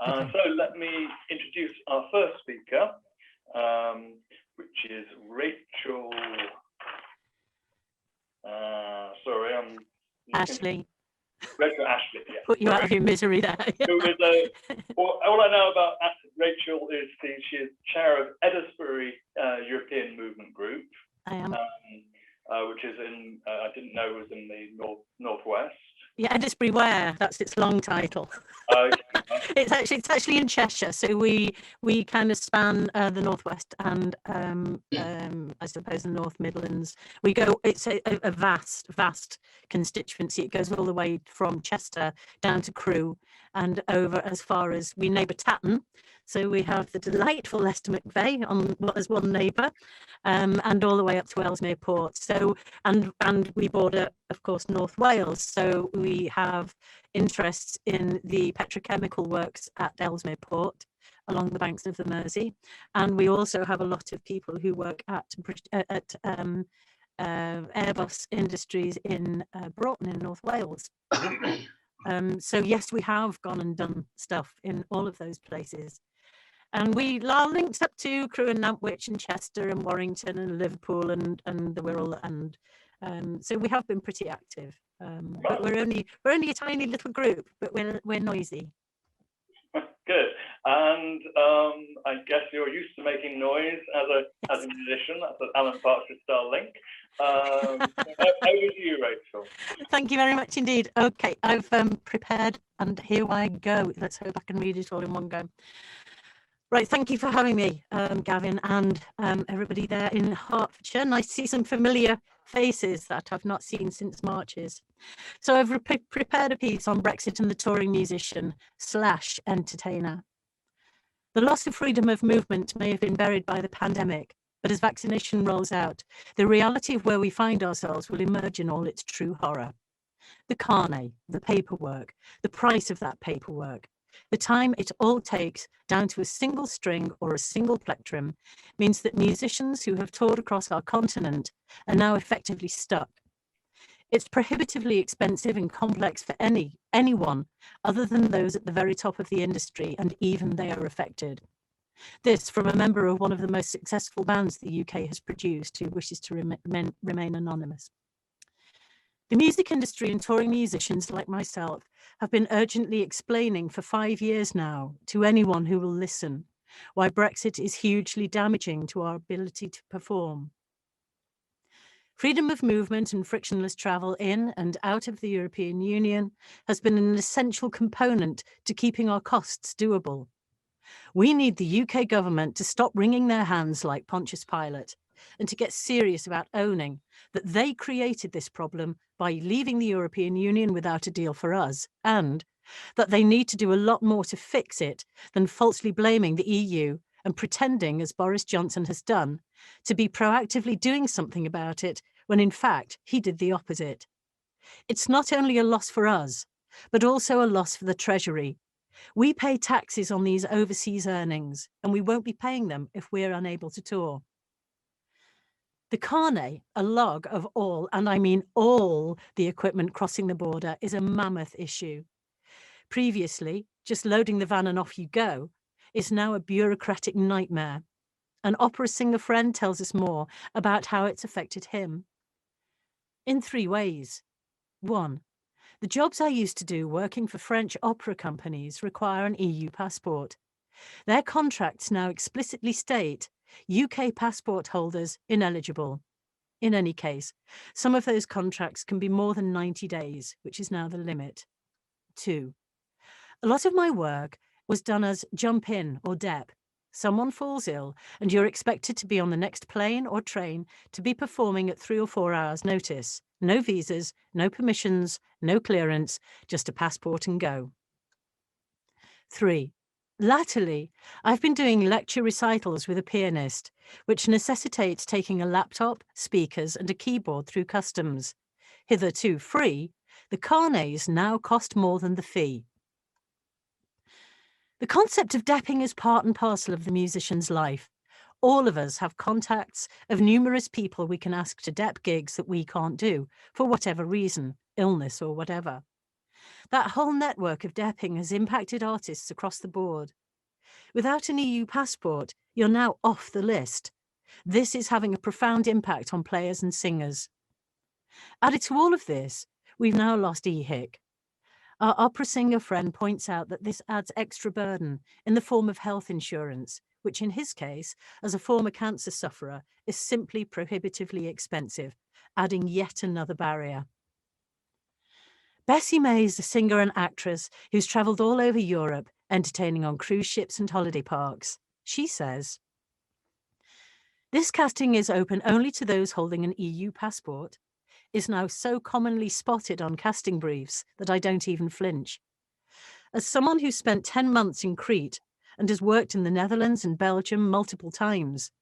Okay. So let me introduce our first speaker, which is Rachel. Sorry, I'm Ashley. Rachel Ashley. Yeah. Put you out of your misery there. All I know about Rachel is she is chair of Edisbury European Movement Group. I am. Which is in, I didn't know was in the northwest. Yeah, Edisbury Ware, that's its long title. It's actually in Cheshire, so we kind of span the northwest and I suppose the North Midlands. It's a vast constituency. It goes all the way from Chester down to Crewe and over as far as we neighbour Tatton. So we have the delightful Leicester McVeigh as one neighbour, and all the way up to Ellesmere Port. So and we border, of course, North Wales. So we have interests in the petrochemical works at Ellesmere Port along the banks of the Mersey, and we also have a lot of people who work at Airbus Industries in Broughton in North Wales. So yes, we have gone and done stuff in all of those places. And we are linked up to Crewe and Nantwich and Chester and Warrington and Liverpool and the Wirral, and so we have been pretty active. But we're only a tiny little group, but we're noisy. Good. And I guess you're used to making noise as a musician. That's an Alan Partridge style link. Over to you, Rachel. Thank you very much indeed. Okay, I've prepared, and here I go. Let's hope I can read it all in one go. Right, thank you for having me, Gavin, and everybody there in Hertfordshire. Nice to see some familiar faces that I've not seen since Marches. So I've prepared a piece on Brexit and the touring musician / entertainer. The loss of freedom of movement may have been buried by the pandemic, but as vaccination rolls out, the reality of where we find ourselves will emerge in all its true horror. The carnet, the paperwork, the price of that paperwork, the time it all takes down to a single string or a single plectrum means that musicians who have toured across our continent are now effectively stuck. It's prohibitively expensive and complex for anyone other than those at the very top of the industry, and even they are affected. This from a member of one of the most successful bands the UK has produced who wishes to remain anonymous. The music industry and touring musicians like myself have been urgently explaining for 5 years now to anyone who will listen why Brexit is hugely damaging to our ability to perform. Freedom of movement and frictionless travel in and out of the European Union has been an essential component to keeping our costs doable. We need the UK government to stop wringing their hands like Pontius Pilate and to get serious about owning that they created this problem by leaving the European Union without a deal for us, and that they need to do a lot more to fix it than falsely blaming the EU and pretending, as Boris Johnson has done, to be proactively doing something about it when in fact he did the opposite. It's not only a loss for us, but also a loss for the Treasury. We pay taxes on these overseas earnings, and we won't be paying them if we're unable to tour. The carnet, a log of all, and I mean all, the equipment crossing the border is a mammoth issue. Previously, just loading the van and off you go is now a bureaucratic nightmare. An opera singer friend tells us more about how it's affected him. In 3 ways. 1. The jobs I used to do working for French opera companies require an EU passport. Their contracts now explicitly state UK passport holders ineligible. In any case, some of those contracts can be more than 90 days, which is now the limit. 2. A lot of my work was done as jump in or DEP. Someone falls ill and you're expected to be on the next plane or train to be performing at 3 or 4 hours notice. No visas, no permissions, no clearance, just a passport and go. 3. Latterly, I've been doing lecture recitals with a pianist, which necessitates taking a laptop, speakers, and a keyboard through customs. Hitherto free, the carnets now cost more than the fee. The concept of depping is part and parcel of the musician's life. All of us have contacts of numerous people we can ask to dep gigs that we can't do, for whatever reason, illness or whatever. That whole network of depping has impacted artists across the board. Without an EU passport, you're now off the list. This is having a profound impact on players and singers. Added to all of this, we've now lost EHIC. Our opera singer friend points out that this adds extra burden in the form of health insurance, which in his case, as a former cancer sufferer, is simply prohibitively expensive, adding yet another barrier. Bessie May is a singer and actress who's travelled all over Europe, entertaining on cruise ships and holiday parks. She says, "This casting is open only to those holding an EU passport, is now so commonly spotted on casting briefs that I don't even flinch. As someone who spent 10 months in Crete and has worked in the Netherlands and Belgium multiple times,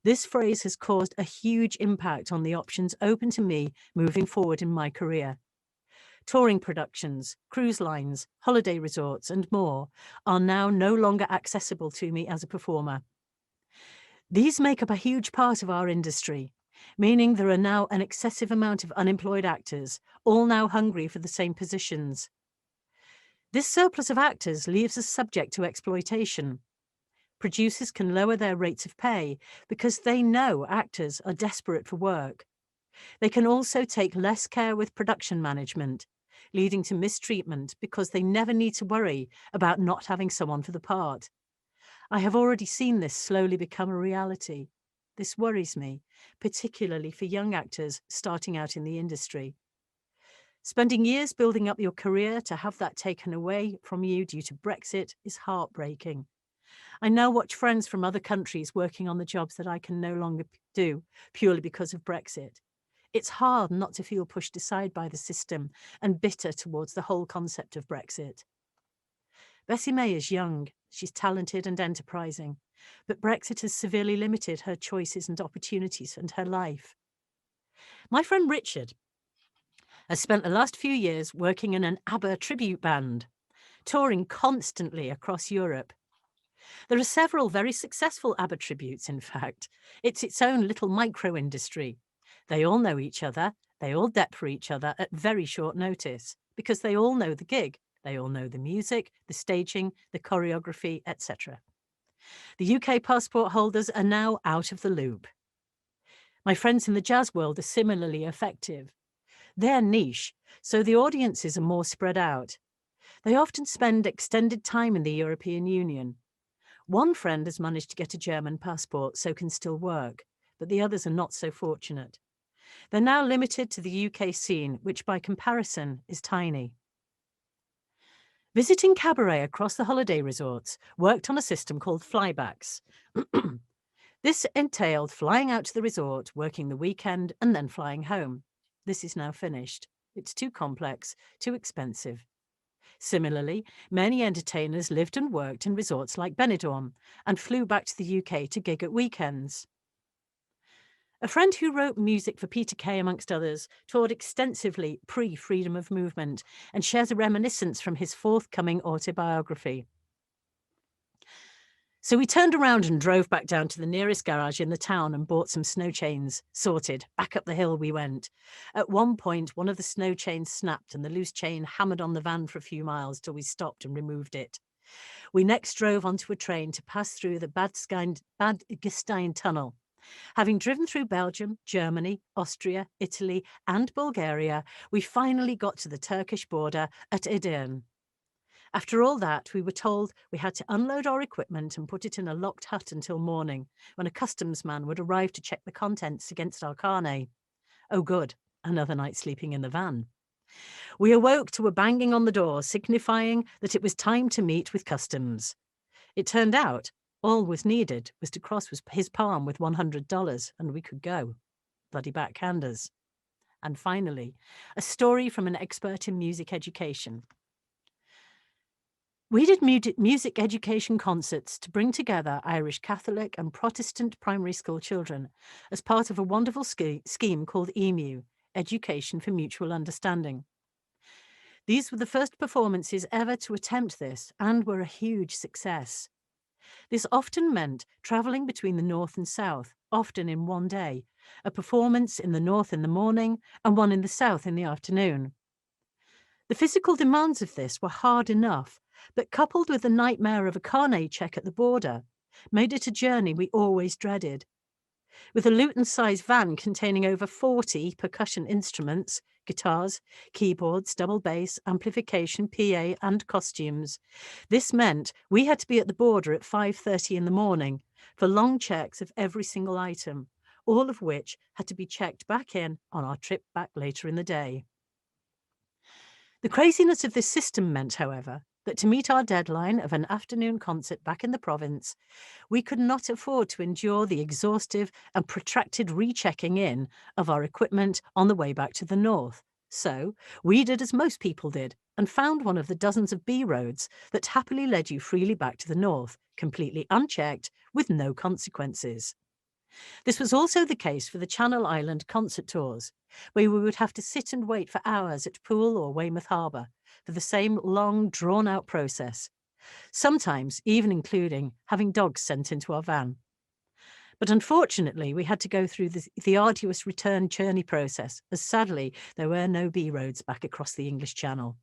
this phrase has caused a huge impact on the options open to me moving forward in my career. Touring productions, cruise lines, holiday resorts, and more are now no longer accessible to me as a performer. These make up a huge part of our industry, meaning there are now an excessive amount of unemployed actors, all now hungry for the same positions. This surplus of actors leaves us subject to exploitation. Producers can lower their rates of pay because they know actors are desperate for work. They can also take less care with production management, leading to mistreatment because they never need to worry about not having someone for the part. I have already seen this slowly become a reality. This worries me, particularly for young actors starting out in the industry. Spending years building up your career to have that taken away from you due to Brexit is heartbreaking. I now watch friends from other countries working on the jobs that I can no longer do purely because of Brexit. It's hard not to feel pushed aside by the system and bitter towards the whole concept of Brexit. Bessie May is young, she's talented and enterprising, but Brexit has severely limited her choices and opportunities and her life. My friend Richard has spent the last few years working in an ABBA tribute band, touring constantly across Europe. There are several very successful ABBA tributes, in fact. It's its own little micro-industry. They all know each other, they all dep for each other at very short notice, because they all know the gig, they all know the music, the staging, the choreography, etc. The UK passport holders are now out of the loop. My friends in the jazz world are similarly effective. They're niche, so the audiences are more spread out. They often spend extended time in the European Union. One friend has managed to get a German passport, so can still work, but the others are not so fortunate. They're now limited to the UK scene, which by comparison is tiny. Visiting cabaret across the holiday resorts worked on a system called flybacks. This entailed flying out to the resort, working the weekend, and then flying home. This is now finished. It's too complex, too expensive. Similarly, many entertainers lived and worked in resorts like Benidorm and flew back to the UK to gig at weekends. A friend who wrote music for Peter Kay, amongst others, toured extensively pre-freedom of movement and shares a reminiscence from his forthcoming autobiography. So we turned around and drove back down to the nearest garage in the town and bought some snow chains. Sorted. Back up the hill we went. At one point, one of the snow chains snapped and the loose chain hammered on the van for a few miles till we stopped and removed it. We next drove onto a train to pass through the Bad Gastein tunnel. Having driven through Belgium, Germany, Austria, Italy, and Bulgaria, we finally got to the Turkish border at Edirne. After all that, we were told we had to unload our equipment and put it in a locked hut until morning, when a customs man would arrive to check the contents against our carnet. Oh good, another night sleeping in the van. We awoke to a banging on the door, signifying that it was time to meet with customs. It turned out all was needed was to cross his palm with $100, and we could go. Bloody backhanders. And finally, a story from an expert in music education. We did music education concerts to bring together Irish Catholic and Protestant primary school children as part of a wonderful scheme called EMU, Education for Mutual Understanding. These were the first performances ever to attempt this and were a huge success. This often meant travelling between the north and south, often in one day, a performance in the north in the morning and one in the south in the afternoon. The physical demands of this were hard enough, but coupled with the nightmare of a carnet check at the border, made it a journey we always dreaded. With a Luton-sized van containing over 40 percussion instruments, guitars, keyboards, double bass, amplification, PA and costumes, this meant we had to be at the border at 5:30 in the morning for long checks of every single item, all of which had to be checked back in on our trip back later in the day. The craziness of this system meant, however, that to meet our deadline of an afternoon concert back in the province, we could not afford to endure the exhaustive and protracted rechecking in of our equipment on the way back to the north. So we did as most people did and found one of the dozens of B roads that happily led you freely back to the north, completely unchecked, with no consequences. This was also the case for the Channel Island concert tours, where we would have to sit and wait for hours at Poole or Weymouth Harbour for the same long, drawn-out process, sometimes even including having dogs sent into our van. But unfortunately, we had to go through the arduous return journey process, as sadly there were no B roads back across the English Channel.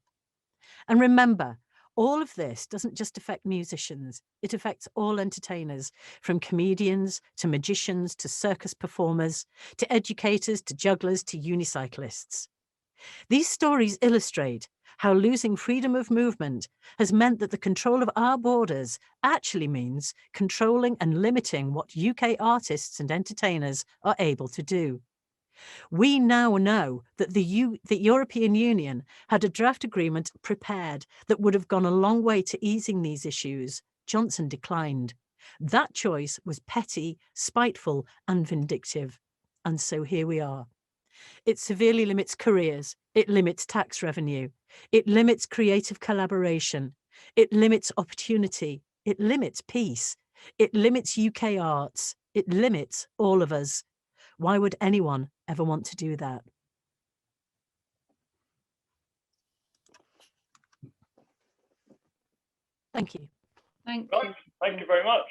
And remember, all of this doesn't just affect musicians, it affects all entertainers, from comedians to magicians to circus performers, to educators to jugglers to unicyclists. These stories illustrate how losing freedom of movement has meant that the control of our borders actually means controlling and limiting what UK artists and entertainers are able to do. We now know that the European Union had a draft agreement prepared that would have gone a long way to easing these issues. Johnson declined. That choice was petty, spiteful, and vindictive. And so here we are. It severely limits careers. It limits tax revenue. It limits creative collaboration. It limits opportunity. It limits peace. It limits UK arts. It limits all of us. Why would anyone ever want to do that? Thank you. Thank Right, you. thank you very much.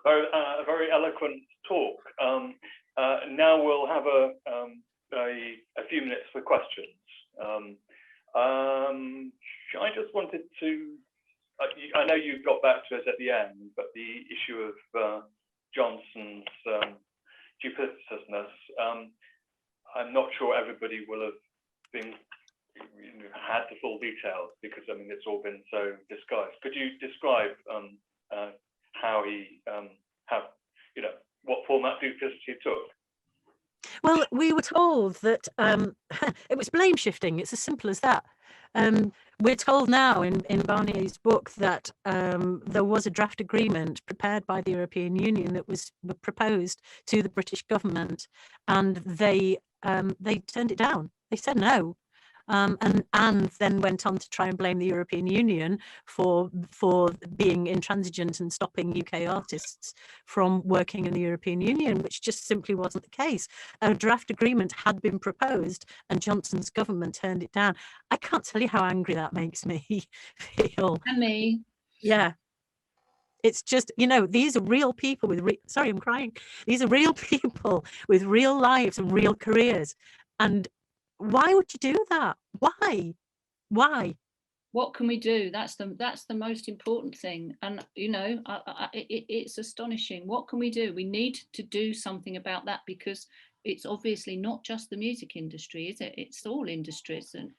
Very eloquent talk. Now we'll have a few minutes for questions. I just wanted to, I know you got back to us at the end, but the issue of Johnson's duplicitousness, I'm not sure everybody will have been had the full details, because I mean it's all been so disguised. Could you describe how he what format duplicity took? Well, we were told that it was blame shifting. It's as simple as that. We're told now in Barnier's book that there was a draft agreement prepared by the European Union that was proposed to the British government, and they turned it down. They said no. And then went on to try and blame the European Union for being intransigent and stopping UK artists from working in the European Union, which just simply wasn't the case. A draft agreement had been proposed and Johnson's government turned it down. I can't tell you how angry that makes me feel. And me. Yeah. It's just, these are real people with, sorry, I'm crying. These are real people with real lives and real careers. And why would you do that? Why? What can we do? That's the most important thing. And it's astonishing. What can we do? We need to do something about that, because it's obviously not just the music industry, is it? It's all industries, and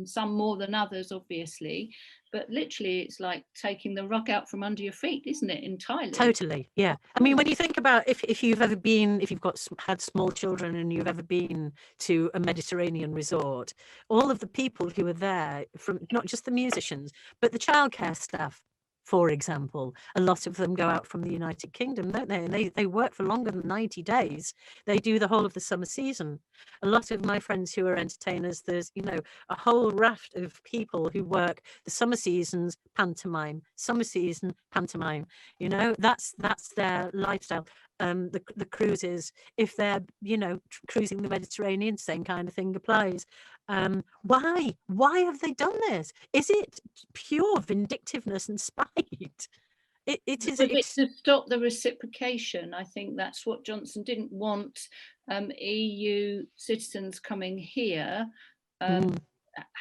some more than others, obviously. But literally, it's like taking the rug out from under your feet, isn't it? Entirely. Totally, yeah. I mean, when you think about if you've had small children and you've ever been to a Mediterranean resort, all of the people who are there, from not just the musicians, but the childcare staff, for example, a lot of them go out from the United Kingdom, don't they? And they work for longer than 90 days. They do the whole of the summer season. A lot of my friends who are entertainers, there's, a whole raft of people who work the summer seasons, pantomime, summer season, pantomime. That's their lifestyle. The cruises, if they're, cruising the Mediterranean, same kind of thing applies. Why have they done this? Is it pure vindictiveness and spite? It is. It's to stop the reciprocation. I think that's what Johnson didn't want. EU citizens coming here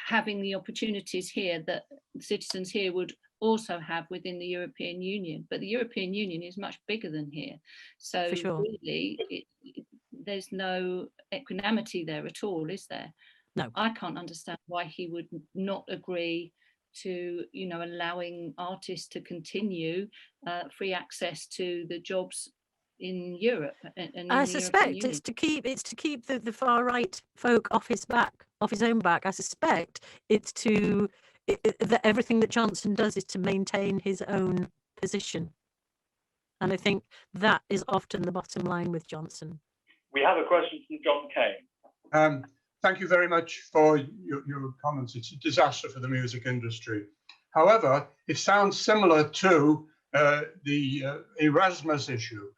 having the opportunities here that citizens here would also have within the European Union. But the European Union is much bigger than here. So For sure. really, there's no equanimity there at all, is there? No. I can't understand why he would not agree to, you know, allowing artists to continue free access to the jobs in Europe. And I suspect it's to keep the far right folk off his own back. I suspect it's that everything that Johnson does is to maintain his own position, and I think that is often the bottom line with Johnson. We have a question from John Kane. Thank you very much for your comments. It's a disaster for the music industry. However, it sounds similar to the Erasmus issue.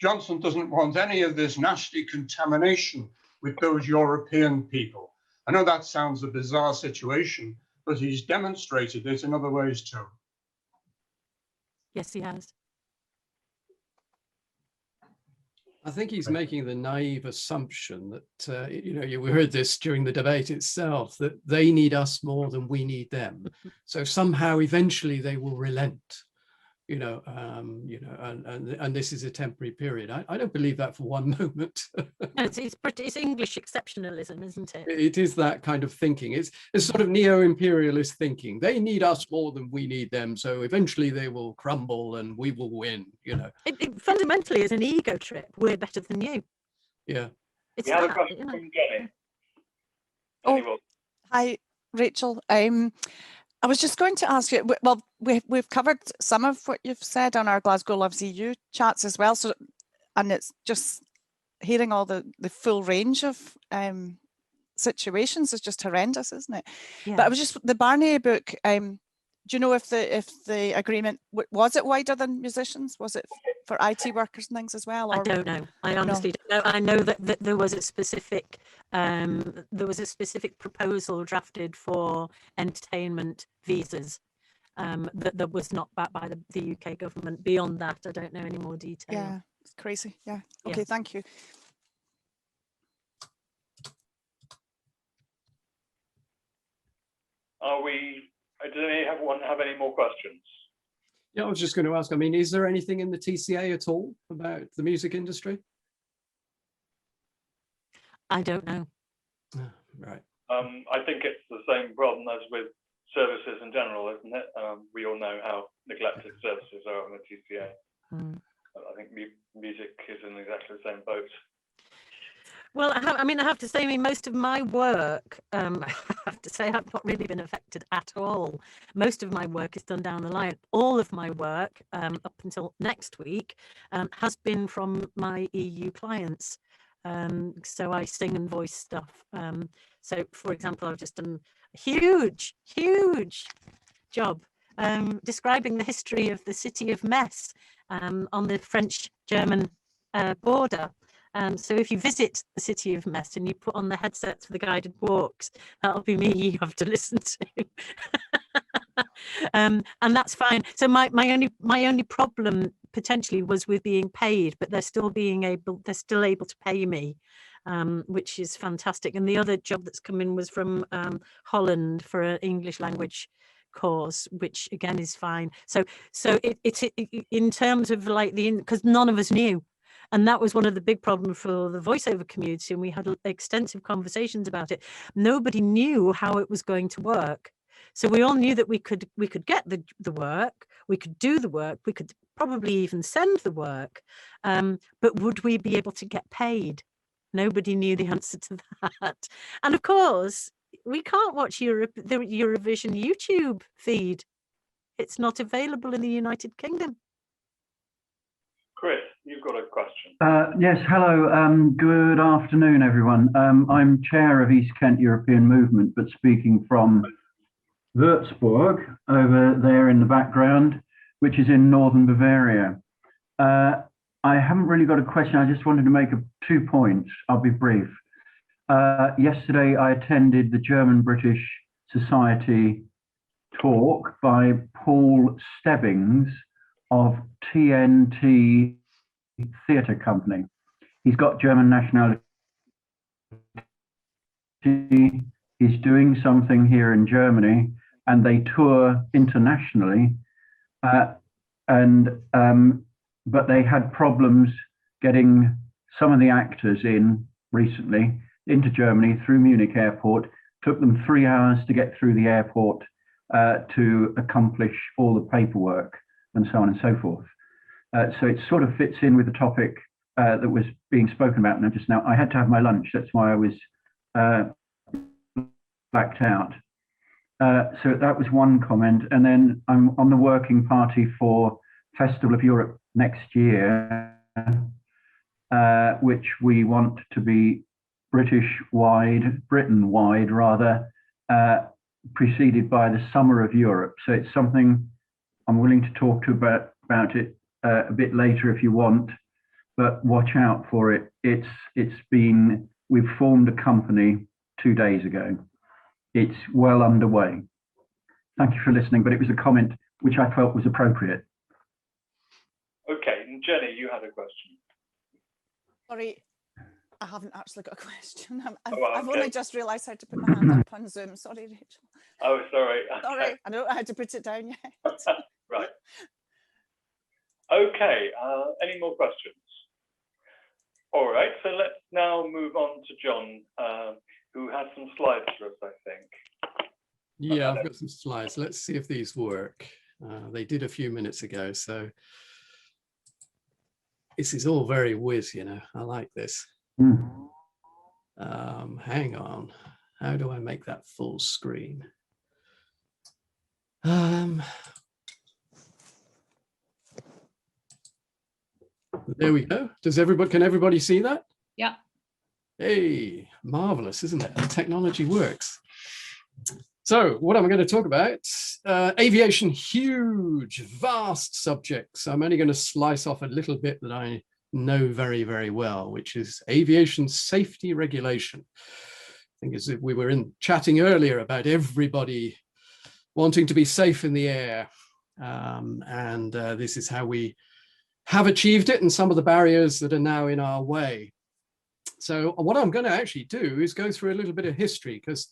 Johnson doesn't want any of this nasty contamination with those European people. I know that sounds a bizarre situation, but he's demonstrated it in other ways too. Yes, he has. I think he's making the naive assumption that, you know, we heard this during the debate itself, that they need us more than we need them. So somehow, eventually, they will relent, you know, and this is a temporary period. I don't believe that for one moment. It's English exceptionalism, isn't it? It is that kind of thinking. It's sort of neo-imperialist thinking. They need us more than we need them. So eventually they will crumble and we will win, you know. It fundamentally is an ego trip. We're better than you. Yeah. We have a question from Jenny. Oh, hi, Rachel. I was just going to ask you, well, we've covered some of what you've said on our Glasgow Loves EU chats as well. So, and it's just hearing all the full range of situations is just horrendous, isn't it? Yeah. But I was just, the Barnier book, do you know if the agreement, was it wider than musicians? Was it for IT workers and things as well? Or? I don't know. I honestly don't know. I know that there was a specific proposal drafted for entertainment visas that was not backed by the UK government. Beyond that, I don't know any more detail. Yeah, it's crazy. Yeah. Okay, thank you. Does anyone have any more questions? Yeah, I was just going to ask, I mean, is there anything in the TCA at all about the music industry? I don't know. Right. I think it's the same problem as with services in general, isn't it? We all know how neglected services are on the TCA. I think music is in exactly the same boat. Well, I have to say, most of my work, I have to say, I've not really been affected at all. Most of my work is done down the line. All of my work, up until next week, has been from my EU clients. So I sing and voice stuff. So, for example, I've just done a huge job describing the history of the city of Metz on the French-German border. So if you visit the city of Metz and you put on the headsets for the guided walks, that'll be me you have to listen to. And that's fine. So my only problem potentially was with being paid, but they're still able to pay me, which is fantastic. And the other job that's come in was from Holland for an English language course, which again is fine. So it's in terms of like because none of us knew. And that was one of the big problems for the voiceover community, and we had extensive conversations about it. Nobody knew how it was going to work. So we all knew that we could get the work, we could do the work, we could probably even send the work, but would we be able to get paid? Nobody knew the answer to that. And of course, we can't watch the Eurovision YouTube feed. It's not available in the United Kingdom. Chris, you've got a question. Yes, hello. Good afternoon, everyone. I'm chair of East Kent European Movement, but speaking from Würzburg, over there in the background, which is in northern Bavaria. I haven't really got a question. I just wanted to make 2 points. I'll be brief. Yesterday, I attended the German-British Society talk by Paul Stebbings of TNT Theatre Company. He's got German nationality. is doing something here in Germany, and they tour internationally, but they had problems getting some of the actors in recently into Germany through Munich airport. Took them 3 hours to get through the airport to accomplish all the paperwork and so on and so forth. So it sort of fits in with the topic that was being spoken about now just now. I had to have my lunch, that's why I was blacked out. So that was one comment. And then I'm on the working party for Festival of Europe next year, which we want to be British-wide, Britain-wide rather, preceded by the Summer of Europe. So it's something I'm willing to talk to about it a bit later if you want, but watch out for it. We've formed a company 2 days ago. It's well underway. Thank you for listening, but it was a comment which I felt was appropriate. Okay, and Jenny, you had a question. Sorry, I haven't actually got a question. Okay. I've only just realised how to put my hand up on Zoom. Sorry, Rachel. Oh, sorry. Sorry, I don't know how to put it down yet. Right. Okay, any more questions? All right, so let's now move on to John, who has some slides for us, I think. Yeah, I've got some slides. Let's see if these work. They did a few minutes ago, so this is all very whiz, you know. I like this. Hang on. How do I make that full screen? There we go. Can everybody see that? Yeah. Hey, marvelous, isn't it? The technology works. So what am I going to talk about? Aviation, huge, vast subjects. I'm only going to slice off a little bit that I know very, very well, which is aviation safety regulation. I think as we were chatting earlier about everybody wanting to be safe in the air. This is how we have achieved it and some of the barriers that are now in our way. So what I'm going to actually do is go through a little bit of history, because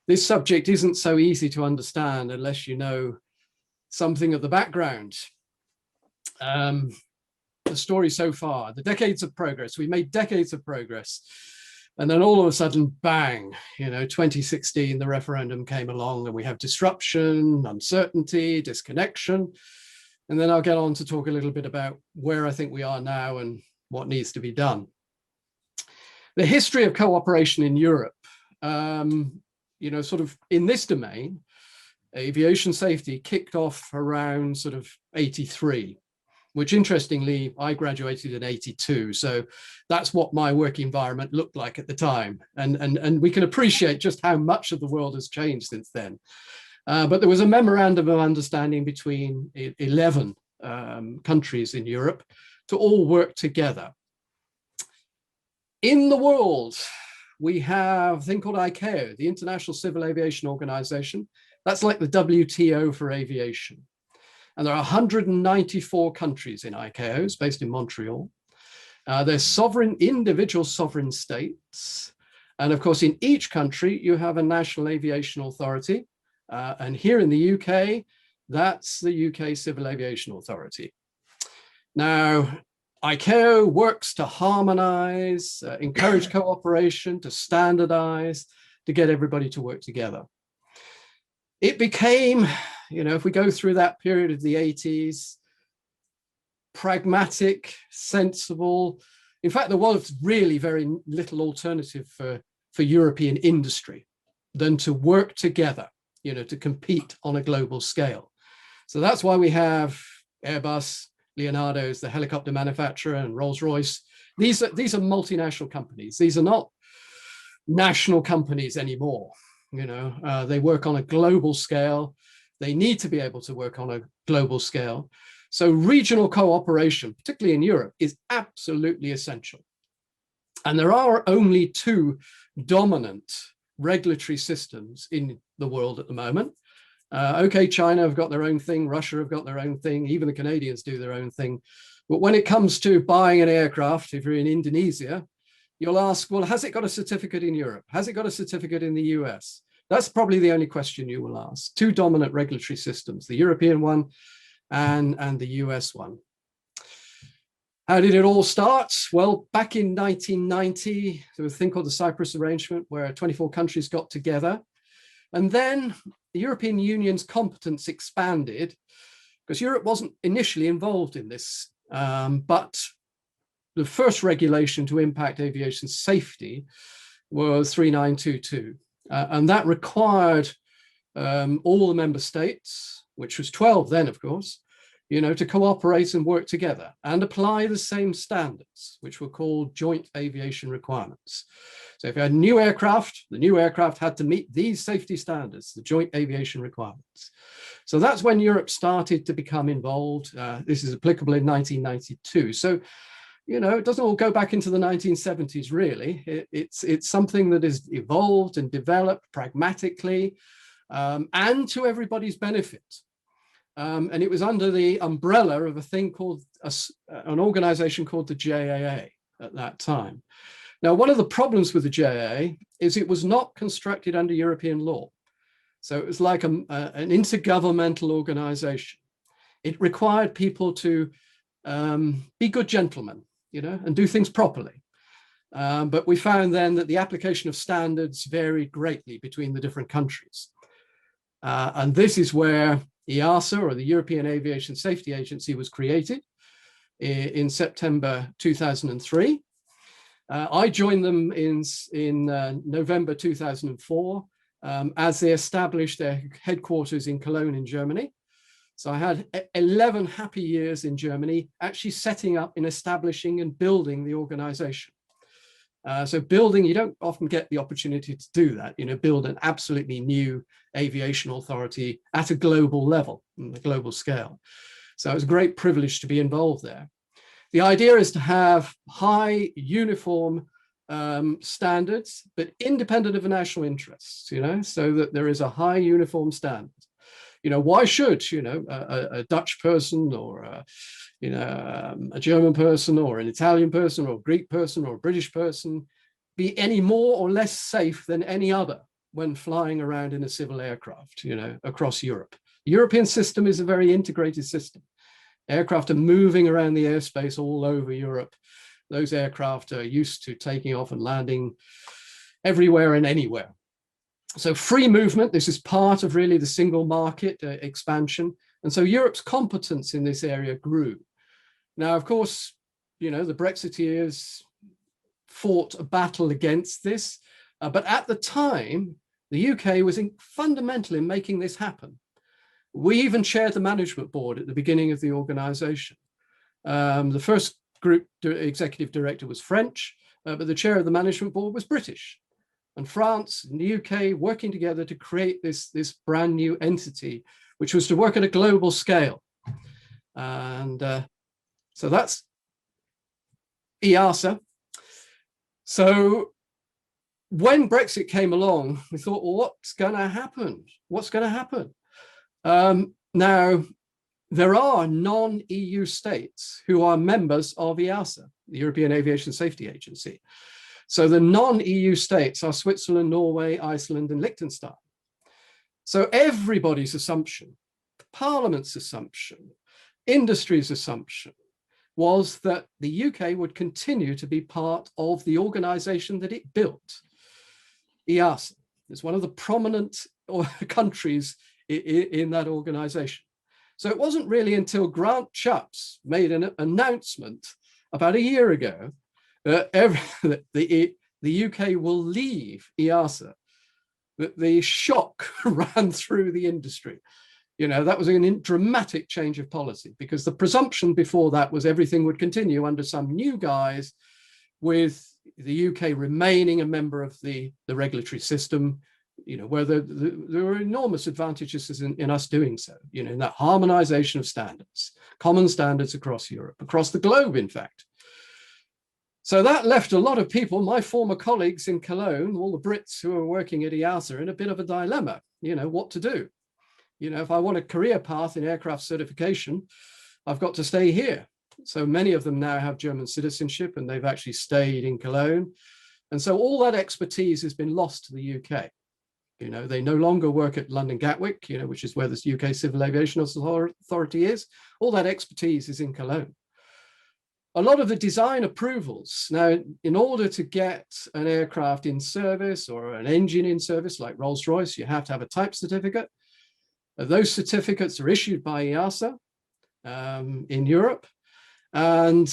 this subject isn't so easy to understand unless you know something of the background. The story so far, the decades of progress, we made decades of progress. And then all of a sudden, bang, 2016, the referendum came along and we have disruption, uncertainty, disconnection. And then I'll get on to talk a little bit about where I think we are now and what needs to be done. The history of cooperation in Europe, sort of in this domain, aviation safety kicked off around sort of 83, which interestingly, I graduated in 82. So that's what my work environment looked like at the time. And we can appreciate just how much of the world has changed since then. But there was a memorandum of understanding between 11 countries in Europe to all work together. In the world, we have a thing called ICAO, the International Civil Aviation Organization. That's like the WTO for aviation. And there are 194 countries in ICAO, it's based in Montreal. There's individual sovereign states. And of course, in each country, you have a national aviation authority. And here in the UK, that's the UK Civil Aviation Authority. Now, ICAO works to harmonize, encourage cooperation, to standardize, to get everybody to work together. It became, if we go through that period of the 80s, pragmatic, sensible. In fact, there was really very little alternative for European industry than to work together, to compete on a global scale. So that's why we have Airbus, Leonardo's the helicopter manufacturer, and Rolls-Royce. These are multinational companies. These are not national companies anymore. They work on a global scale. They need to be able to work on a global scale. So regional cooperation, particularly in Europe, is absolutely essential. And there are only two dominant regulatory systems in the world at the moment. Okay, China have got their own thing, Russia have got their own thing, even the Canadians do their own thing. But when it comes to buying an aircraft, if you're in Indonesia, You'll ask, well, has it got a certificate in Europe? Has it got a certificate in the US? That's probably the only question you will ask. Two dominant regulatory systems, the European one and the US one. How did it all start? Well, back in 1990, there was a thing called the Cyprus Arrangement, where 24 countries got together. And then the European Union's competence expanded, because Europe wasn't initially involved in this. But the first regulation to impact aviation safety was 3922. And that required all the member states, which was 12 then, of course, to cooperate and work together and apply the same standards, which were called joint aviation requirements. So if you had new aircraft, the new aircraft had to meet these safety standards, the joint aviation requirements. So that's when Europe started to become involved. This is applicable in 1992. So, it doesn't all go back into the 1970s, really. It's something that has evolved and developed pragmatically and to everybody's benefit. And it was under the umbrella of a thing called an organization called the JAA at that time. Now, one of the problems with the JAA is it was not constructed under European law. So it was like an intergovernmental organization. It required people to be good gentlemen, and do things properly. But we found then that the application of standards varied greatly between the different countries. And this is where EASA, or the European Aviation Safety Agency, was created in September 2003. I joined them in November 2004 as they established their headquarters in Cologne in Germany. So I had 11 happy years in Germany, actually setting up and establishing and building the organization. So building, you don't often get the opportunity to do that, build an absolutely new aviation authority at a global level, on a global scale. So it was a great privilege to be involved there. The idea is to have high uniform standards, but independent of national interests, so that there is a high uniform standard. Why should, a Dutch person or a German person or an Italian person or a Greek person or a British person be any more or less safe than any other when flying around in a civil aircraft, across Europe? The European system is a very integrated system. Aircraft are moving around the airspace all over Europe. Those aircraft are used to taking off and landing everywhere and anywhere. So free movement, this is part of really the single market expansion. And so Europe's competence in this area grew. Now, of course, the Brexiteers fought a battle against this, but at the time, the UK was fundamental in making this happen. We even chaired the management board at the beginning of the organization. The first group executive director was French, but the chair of the management board was British. And France and the UK working together to create this brand new entity, which was to work at a global scale. And so that's EASA. So when Brexit came along, we thought, well, what's going to happen? What's going to happen? Now, there are non-EU states who are members of EASA, the European Aviation Safety Agency. So the non-EU states are Switzerland, Norway, Iceland, and Liechtenstein. So everybody's assumption, Parliament's assumption, industry's assumption was that the UK would continue to be part of the organization that it built. EASA is one of the prominent countries in that organization. So it wasn't really until Grant Shapps made an announcement about a year ago that the UK will leave EASA that the shock ran through the industry. That was a dramatic change of policy, because the presumption before that was everything would continue under some new guise, with the UK remaining a member of the regulatory system, where there were enormous advantages in us doing so, in that harmonization of standards, common standards across Europe, across the globe, in fact. So that left a lot of people, my former colleagues in Cologne, all the Brits who are working at EASA, in a bit of a dilemma, what to do. If I want a career path in aircraft certification, I've got to stay here. So many of them now have German citizenship and they've actually stayed in Cologne. And so all that expertise has been lost to the UK. They no longer work at London Gatwick, which is where the UK Civil Aviation Authority is. All that expertise is in Cologne. A lot of the design approvals. Now, in order to get an aircraft in service or an engine in service like Rolls-Royce, you have to have a type certificate. Those certificates are issued by EASA in Europe. And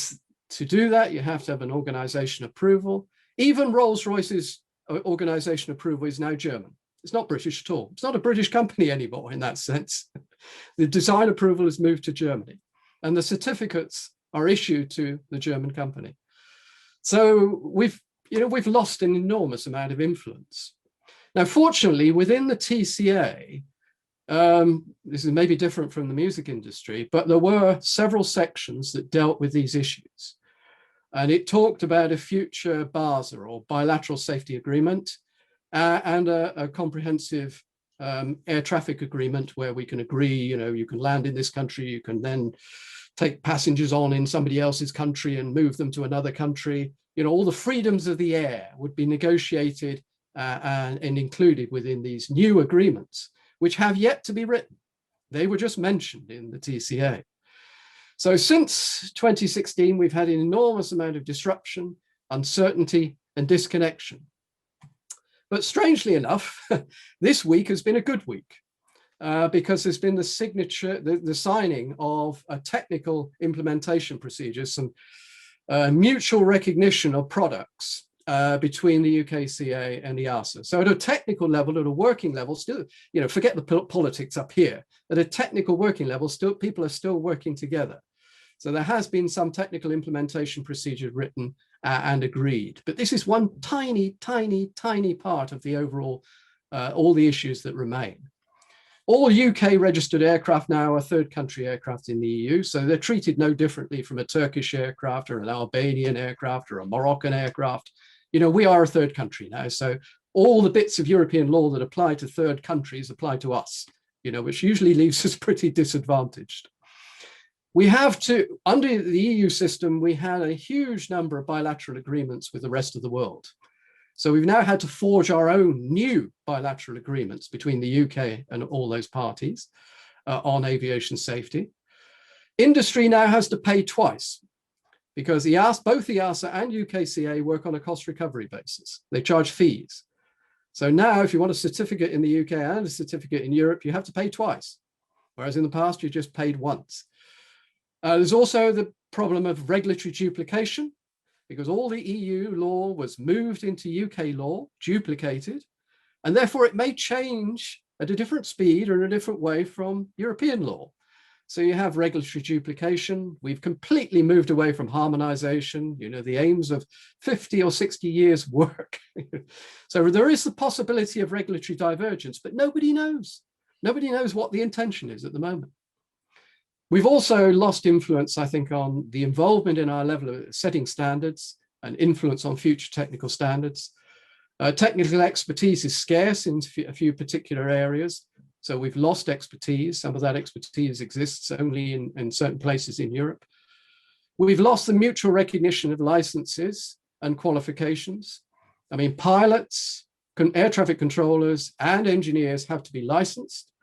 to do that, you have to have an organization approval. Even Rolls-Royce's organization approval is now German. It's not British at all. It's not a British company anymore in that sense. The design approval has moved to Germany and the certificates are issued to the German company. So we've lost an enormous amount of influence. Now, fortunately, within the TCA, this is maybe different from the music industry, but there were several sections that dealt with these issues. And it talked about a future BASA or bilateral safety agreement and a comprehensive air traffic agreement where we can agree, you can land in this country, you can then take passengers on in somebody else's country and move them to another country. All the freedoms of the air would be negotiated and included within these new agreements, which have yet to be written. They were just mentioned in the TCA. So since 2016, we've had an enormous amount of disruption, uncertainty, and disconnection. But strangely enough, this week has been a good week because there's been the signature, the signing of a technical implementation procedure, some mutual recognition of products between the UKCA and EASA. So at a technical level, at a working level, still, forget the politics up here. At a technical working level, still people are still working together. So there has been some technical implementation procedure written and agreed. But this is one tiny, tiny, tiny part of the overall, all the issues that remain. All UK registered aircraft now are third country aircraft in the EU. So they're treated no differently from a Turkish aircraft or an Albanian aircraft or a Moroccan aircraft. We are a third country now. So all the bits of European law that apply to third countries apply to us, which usually leaves us pretty disadvantaged. We have to, under the EU system, we had a huge number of bilateral agreements with the rest of the world. So we've now had to forge our own new bilateral agreements between the UK and all those parties on aviation safety. Industry now has to pay twice because both EASA and UKCA work on a cost recovery basis. They charge fees. So now if you want a certificate in the UK and a certificate in Europe, you have to pay twice, whereas in the past you just paid once. There's also the problem of regulatory duplication because all the EU law was moved into UK law, duplicated, and therefore it may change at a different speed or in a different way from European law. So you have regulatory duplication. We've completely moved away from harmonization, the aims of 50 or 60 years work. So there is the possibility of regulatory divergence, but nobody knows. Nobody knows what the intention is at the moment. We've also lost influence, I think, on the involvement in our level of setting standards and influence on future technical standards. Technical expertise is scarce in a few particular areas. So we've lost expertise. Some of that expertise exists only in certain places in Europe. We've lost the mutual recognition of licenses and qualifications. I mean, pilots, air traffic controllers, and engineers have to be licensed.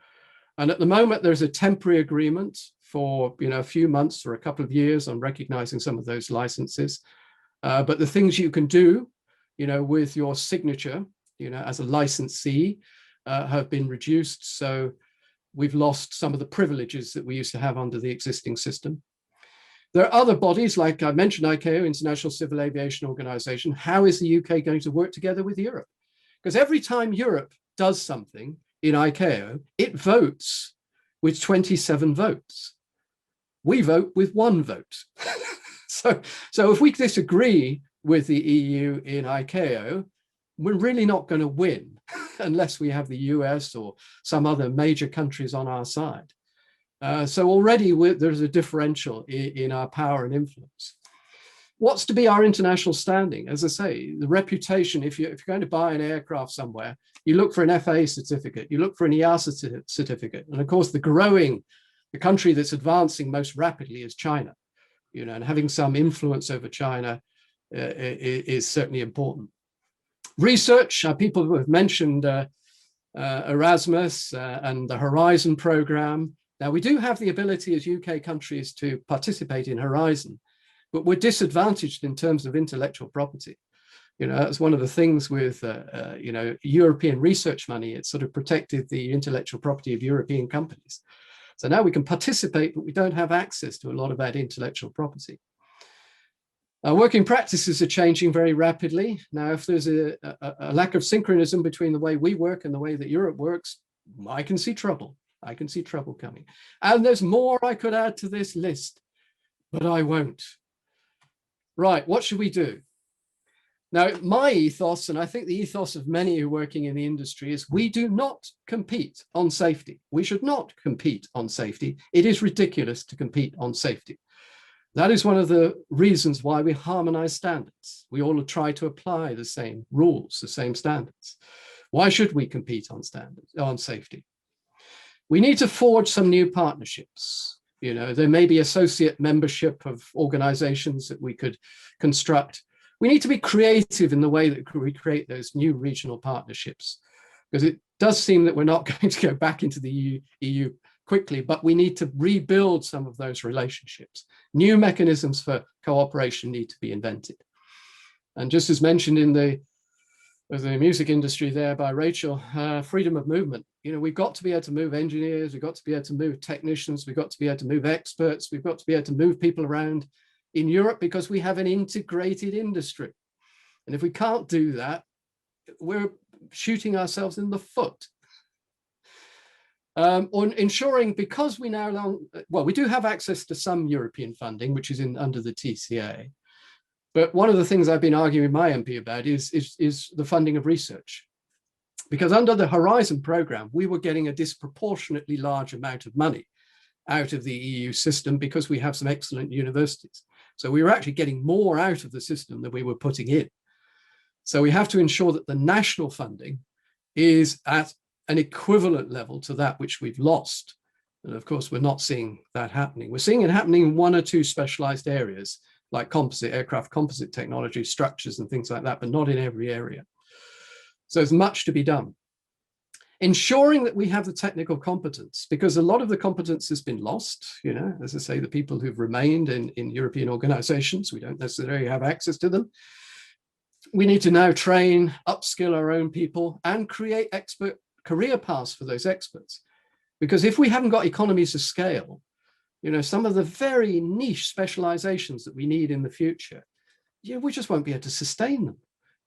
And at the moment, there's a temporary agreement for a few months or a couple of years on recognizing some of those licenses. But the things you can do, with your signature, as a licensee, have been reduced. So we've lost some of the privileges that we used to have under the existing system. There are other bodies, like I mentioned, ICAO, International Civil Aviation Organization. How is the UK going to work together with Europe? Because every time Europe does something in ICAO, it votes with 27 votes. We vote with 1 vote. So if we disagree with the EU in ICAO, we're really not going to win unless we have the US or some other major countries on our side. So already there's a differential in our power and influence. What's to be our international standing? As I say, the reputation, if you're going to buy an aircraft somewhere, you look for an FAA certificate, you look for an EASA certificate. And of course, the country that's advancing most rapidly is China. you know, and having some influence over China is certainly important. Research, people have mentioned Erasmus and the Horizon program. Now, we do have the ability as UK countries to participate in Horizon, but we're disadvantaged in terms of intellectual property. You know, that's one of the things with, you know, European research money. It sort of protected the intellectual property of European companies. So now we can participate, but we don't have access to a lot of that intellectual property. Working practices are changing very rapidly. Now, if there's a lack of synchronism between the way we work and the way that Europe works, I can see trouble. I can see trouble coming. And there's more I could add to this list, but I won't. Right, what should we do? Now, my ethos, and I think the ethos of many who are working in the industry, is we do not compete on safety. We should not compete on safety. It is ridiculous to compete on safety. That is one of the reasons why we harmonize standards. We all try to apply the same rules, the same standards. Why should we compete on standards, on safety? We need to forge some new partnerships. You know, there may be associate membership of organizations that we could construct. We need to be creative in the way that we create those new regional partnerships, because it does seem that we're not going to go back into the EU quickly, but we need to rebuild some of those relationships. New mechanisms for cooperation need to be invented. And just as mentioned in the music industry there by Rachel, freedom of movement. You know, we've got to be able to move engineers, we've got to be able to move technicians, we've got to be able to move experts, we've got to be able to move people around in Europe because we have an integrated industry. And if we can't do that, we're shooting ourselves in the foot. On ensuring, because we now, well, we do have access to some European funding, which is under the TCA. But one of the things I've been arguing with my MP about is the funding of research. Because under the Horizon program, we were getting a disproportionately large amount of money out of the EU system because we have some excellent universities. So we were actually getting more out of the system than we were putting in. So we have to ensure that the national funding is at an equivalent level to that which we've lost. And of course, we're not seeing that happening. We're seeing it happening in one or two specialized areas, like composite aircraft, composite technology, structures and things like that, but not in every area. So there's much to be done. Ensuring that we have the technical competence, because a lot of the competence has been lost, you know, as I say, the people who've remained in European organizations, we don't necessarily have access to them. We need to now train, upskill our own people and create expert career paths for those experts. Because if we haven't got economies of scale, you know, some of the very niche specializations that we need in the future, yeah, we just won't be able to sustain them.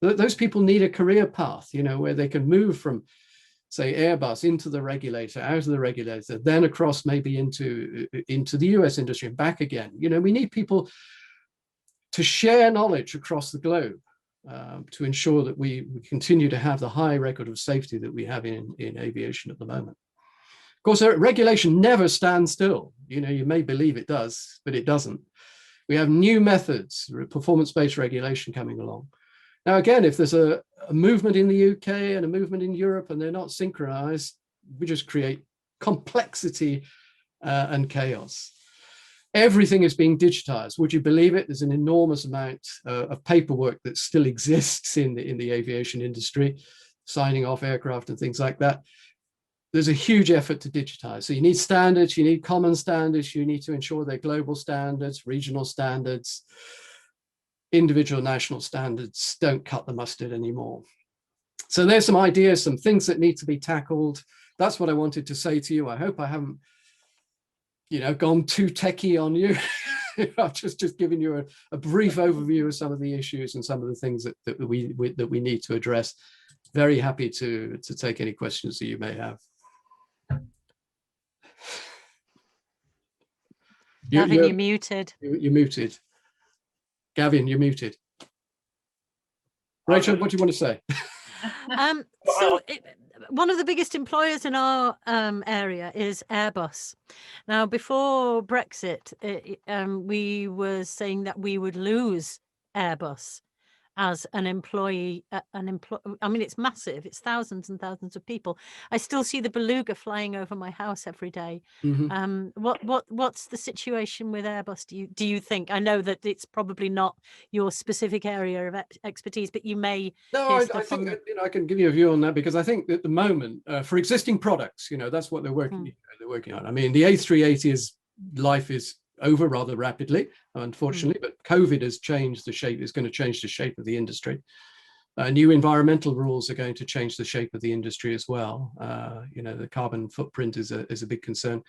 Those people need a career path, you know, where they can move from, say, Airbus into the regulator, out of the regulator, then across maybe into the US industry and back again. You know, we need people to share knowledge across the globe to ensure that we continue to have the high record of safety that we have in aviation at the moment. Of course, regulation never stands still. You know, you may believe it does, but it doesn't. We have new methods, performance-based regulation coming along. Now, again, if there's a movement in the UK and a movement in Europe and they're not synchronized, we just create complexity and chaos. Everything is being digitized. Would you believe it? There's an enormous amount of paperwork that still exists in the aviation industry, signing off aircraft and things like that. There's a huge effort to digitize. So you need standards, you need common standards, you need to ensure they're global standards, regional standards. Individual national standards don't cut the mustard anymore. So there's some ideas, some things that need to be tackled. That's what I wanted to say to you. I hope I haven't, you know, gone too techie on you. I've just given you a brief overview of some of the issues and some of the things that we need to address. Very happy to take any questions that you may have. Gavin, you're muted. You're muted. Gavin, you're muted. Rachel, what do you want to say? One of the biggest employers in our area is Airbus. Now, before Brexit, we were saying that we would lose Airbus. as an employee, I mean, it's massive. It's thousands and thousands of people. I still see the beluga flying over my house every day. What's the situation with Airbus? Do you think? I know that it's probably not your specific area of expertise, but you may. No, I think I can give you a view on that, because I think at the moment, for existing products, that's what they're working on. I mean, the A380's life is over rather rapidly, unfortunately, but COVID has changed the shape. It's going to change the shape of the industry. New environmental rules are going to change the shape of the industry as well. The carbon footprint is a big concern.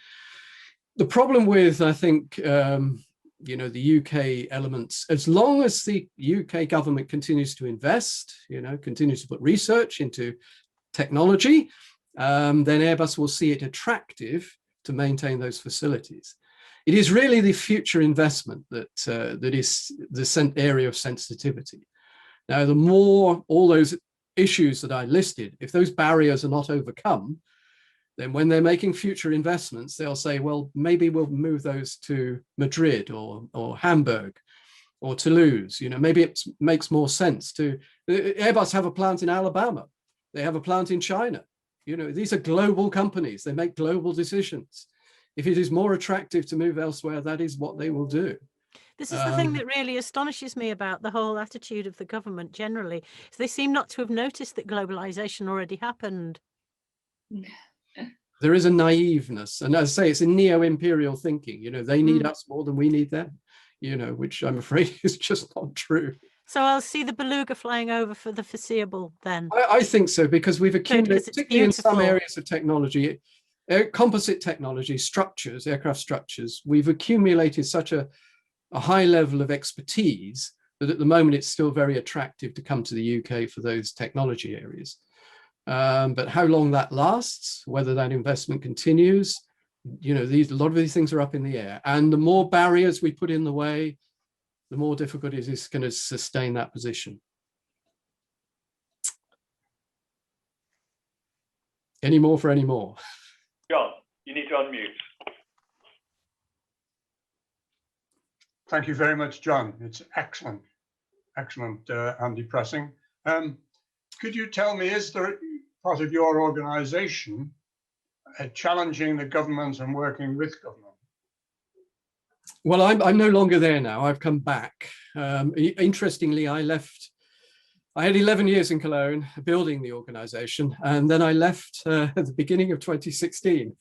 The problem with, I think, the UK elements, as long as the UK government continues to invest, continues to put research into technology, then Airbus will see it attractive to maintain those facilities. It is really the future investment that is the area of sensitivity. Now, the more all those issues that I listed, if those barriers are not overcome, then when they're making future investments, they'll say, well, maybe we'll move those to Madrid or Hamburg or Toulouse. Maybe it makes more sense to. Airbus have a plant in Alabama. They have a plant in China. These are global companies. They make global decisions. If it is more attractive to move elsewhere, that is what they will do. This is the thing that really astonishes me about the whole attitude of the government generally. So they seem not to have noticed that globalization already happened. There is a naiveness, and as I say, it's a neo-imperial thinking. They need us more than we need them. Which I'm afraid is just not true. So I'll see the beluga flying over for the foreseeable then. I think so, because we've accumulated, particularly in some areas of technology, composite technology, structures, aircraft structures, we've accumulated such a high level of expertise that at the moment it's still very attractive to come to the UK for those technology areas. But how long that lasts, whether that investment continues, a lot of these things are up in the air. And the more barriers we put in the way, the more difficult it is going to sustain that position. Any more for any more? John, you need to unmute. Thank you very much, John. It's excellent, and depressing. Could you tell me, is there part of your organization challenging the government and working with government? Well, I'm no longer there now. I've come back. Interestingly, I had 11 years in Cologne building the organization, and then I left at the beginning of 2016.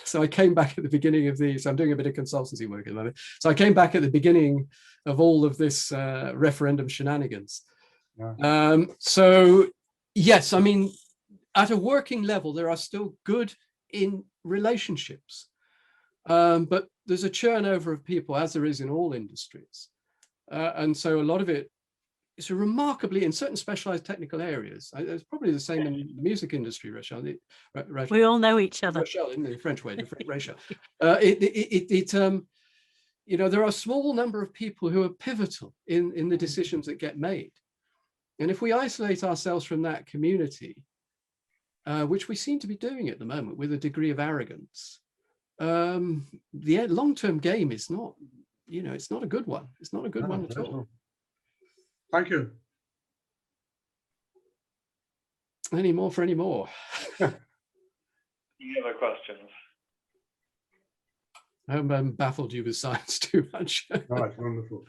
So I came back at the beginning of these. I'm doing a bit of consultancy work at the moment. So I came back at the beginning of all of this referendum shenanigans. Yeah. So yes, I mean, at a working level, there are still good in relationships, but there's a turnover of people, as there is in all industries. And so a lot of it is remarkably, in certain specialized technical areas, it's probably the same in the music industry, Rachel. We all know each other. Rachel, in the French way, Rachel. There are a small number of people who are pivotal in the decisions that get made. And if we isolate ourselves from that community, which we seem to be doing at the moment with a degree of arrogance, the long-term game is not, it's not a good one. It's not a good one at all. Thank you. Any more for any more? Any other questions? I'm baffled you with science too much. Right, wonderful.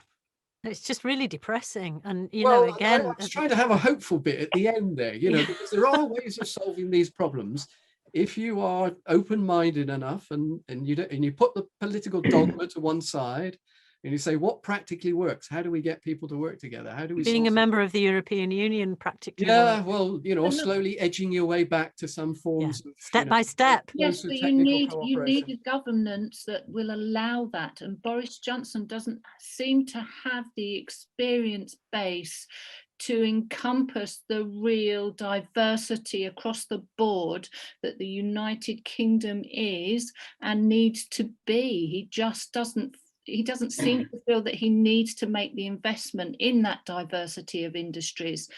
It's just really depressing. And, again, I was trying to have a hopeful bit at the end there, because there are ways of solving these problems if you are open-minded enough and you put the political dogma to one side. And you say, what practically works? How do we get people to work together? How do we being a member of the European Union practically works? Well, or slowly edging your way back to some forms of step by step. Yes, but you need a governance that will allow that. And Boris Johnson doesn't seem to have the experience base to encompass the real diversity across the board that the United Kingdom is and needs to be. He just doesn't seem to feel that he needs to make the investment in that diversity of industries.